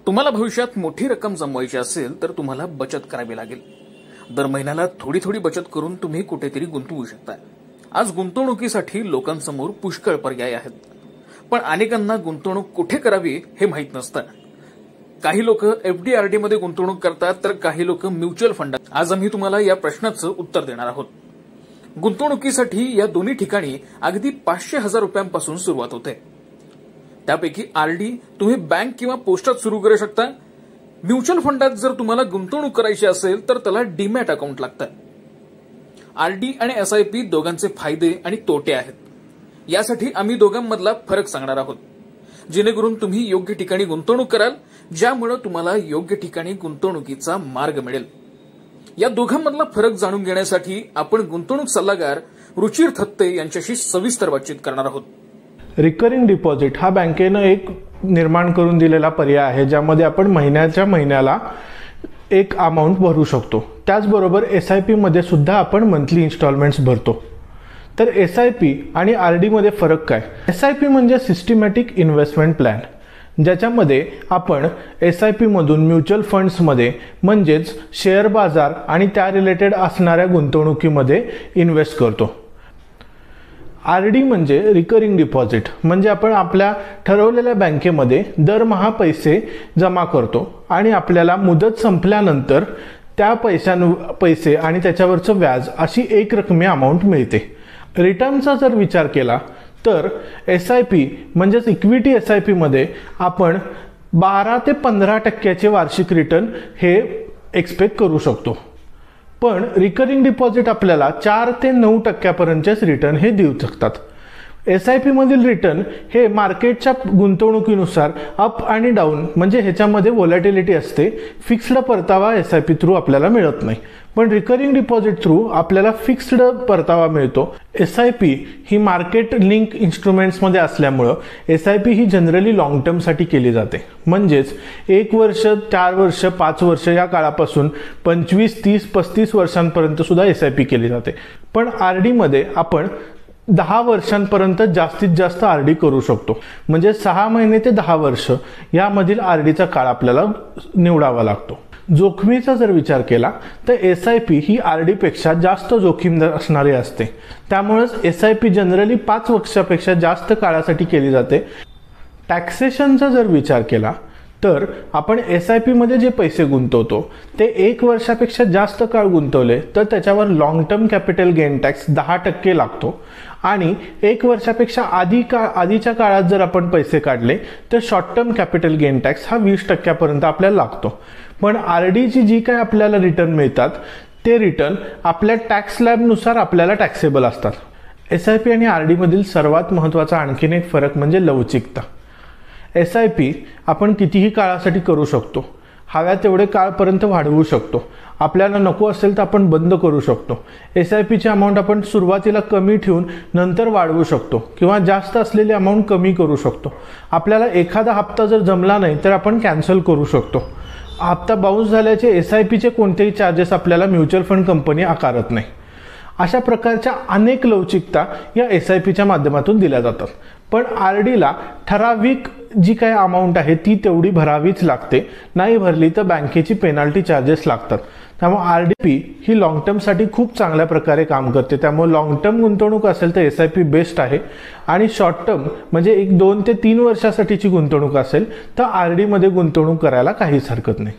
तुम्हाला भविष्यात मोठी रक्कम जमवायची असेल तर तुम्हाला बचत करावी लागेल। दर महिन्याला थोडी थोडी बचत करून तुम्ही कुठेतरी गुंतवू शकता। आज गुंतवणुकीसाठी लोकांसमोर पुष्कळ पर्याय आहेत, पण अनेकांना गुंतवणूक कुठे करावी हे माहित नसतं। काही लोक एफडी मध्ये गुंतवणूक करतात तर काही लोक म्युच्युअल फंडात। आज आम्ही तुम्हाला या प्रश्नाचं उत्तर देणार आहोत। गुंतवणुकीसाठी या दोन्ही ठिकाणी अगदी 500,000 रुपयांपासून सुरुवात होते। त्यापैकी आरडी तुम्ही बँक किंवा पोस्टात सुरू करू शकता। म्युच्युअल फंडात जर तुम्हाला गुंतवणूक करायची असेल तर त्याला डीमॅट अकाउंट लागतं। आरडी आणि एसआयपी दोघांचे फायदे आणि तोटे आहेत। यासाठी आम्ही दोघांमधला फरक सांगणार आहोत, जेणेकरून तुम्ही योग्य ठिकाणी गुंतवणूक कराल, ज्यामुळे तुम्हाला योग्य ठिकाणी गुंतवणुकीचा मार्ग मिळेल। या दोघांमधला फरक जाणून घेण्यासाठी आपण गुंतवणूक सल्लागार रुचिर थत्ते यांच्याशी सविस्तर बातचीत करणार आहोत। रिकरिंग डिपॉझिट हा बँकेनं एक निर्माण करून दिलेला पर्याय आहे, ज्यामध्ये आपण महिन्याच्या महिन्याला एक अमाउंट भरू शकतो। त्याचबरोबर एसआयपी मध्ये सुद्धा आपण मंथली इन्स्टॉलमेंट्स भरतो। तर एसआयपी आणि आरडी मध्ये फरक काय? एसआयपी म्हणजे सिस्टमॅटिक इन्व्हेस्टमेंट प्लॅन, ज्याच्यामध्ये आपण एसआयपी मधून म्युच्युअल फंड्स मध्ये म्हणजेच शेअर बाजार आणि त्या रिलेटेड असणाऱ्या गुंतवणुकीमध्ये इन्व्हेस्ट करतो। आरडी म्हणजे रिकरिंग डिपॉझिट, म्हणजे आपण आपल्या ठरवलेल्या बँकेमध्ये दरमहा पैसे जमा करतो आणि आपल्याला मुदत संपल्यानंतर त्या पैसे आणि त्याच्यावरचं व्याज अशी एक रकमी अमाउंट मिळते। रिटर्नचा जर विचार केला तर एसआयपी म्हणजेच इक्विटी एसआयपी मध्ये आपण 12 ते 15% वार्षिक रिटर्न हे एक्सपेक्ट करू शकतो, पण रिकरिंग डिपॉझिट आपल्याला 4 ते 9% रिटर्न हे देऊ शकतात। एसआयपी मधील रिटर्न हे मार्केटच्या गुंतवणुकीनुसार अप आणि डाऊन म्हणजे ह्याच्यामध्ये व्होलॅटिलिटी असते। फिक्स्ड परतावा एसआयपी थ्रू आपल्याला मिळत नाही, पण रिकरिंग डिपॉझिट थ्रू आपल्याला फिक्स्ड परतावा मिळतो। एसआयपी ही मार्केट लिंक इन्स्ट्रुमेंट्स मध्ये असल्यामुळे एसआयपी ही जनरली लॉंग टर्म साठी केली जाते, म्हणजेच 1 वर्ष, 4 वर्ष, 5 वर्ष या काळापासून 25, 30, 35 वर्षांपर्यंत सुद्धा एसआयपी केली जाते। पण आरडी मध्ये आपण 10 वर्षांपर्यंत जास्तीत जास्त आरडी करू शकतो, म्हणजे 6 महिने ते 10 वर्ष यामधील आरडीचा काळ आपल्याला निवडावा लागतो। जोखमीचा जर विचार केला तर एसआयपी ही आरडी पेक्षा जास्त जोखीमदार असणारी असते, त्यामुळेच एसआयपी जनरली 5 वर्षापेक्षा जास्त काळासाठी केली जाते। टॅक्सेशनचा जर विचार केला तर आपण एसआयपी मध्ये जे पैसे गुंतवतो ते 1 वर्षापेक्षा जास्त काळ गुंतवले तर त्याच्यावर long term capital gain tax 10% लागतो, आणि 1 वर्षापेक्षा आधीच्या काळात जर आपण पैसे काढले तर short term capital gain tax हा 20% आपल्याला लागतो। पण आरडीची जी काय आपल्याला रिटर्न मिळतात ते रिटर्न आपल्या टॅक्स स्लॅबनुसार आपल्याला टॅक्सेबल असतात। एसआयपी आणि आरडी मधील सर्वात महत्त्वाचा आणखीन एक फरक म्हणजे लवचिकता। एसआयपी आपण कितीही काळासाठी करू शकतो, हव्या तेवढे काळपर्यंत वाढवू शकतो, आपल्याला नको असेल तर आपण बंद करू शकतो। एसआयपीची अमाउंट आपण सुरुवातीला कमी ठेवून नंतर वाढवू शकतो, किंवा जास्त असलेली अमाउंट कमी करू शकतो। आपल्याला एखादा हप्ता जर जमला नाही तर आपण कॅन्सल करू शकतो। हप्ता बाउन्स झाल्याचे एसआयपीचे कोणतेही चार्जेस आपल्याला म्युच्युअल फंड कंपनी आकारत नाही। अशा प्रकारच्या अनेक लवचिकता या एसआयपीच्या माध्यमातून दिल्या जातात, पण आरडीला ठराविक जी काही अमाउंट आहे ती तेवढी भरावीच लागते, नाही भरली तर बँकेची पेनल्टी चार्जेस लागतात। त्यामुळे आरडीपी ही लॉंग टर्म साठी खूप चांगल्या प्रकारे काम करते। त्यामुळे लॉंग टर्म गुंतवणूक असेल तर एसआयपी बेस्ट आहे, आणि शॉर्ट टर्म म्हणजे 1, 2 ते 3 वर्षासाठीची गुंतवणूक असेल तर आरडी मध्ये गुंतवणूक करायला काहीच हरकत नाही।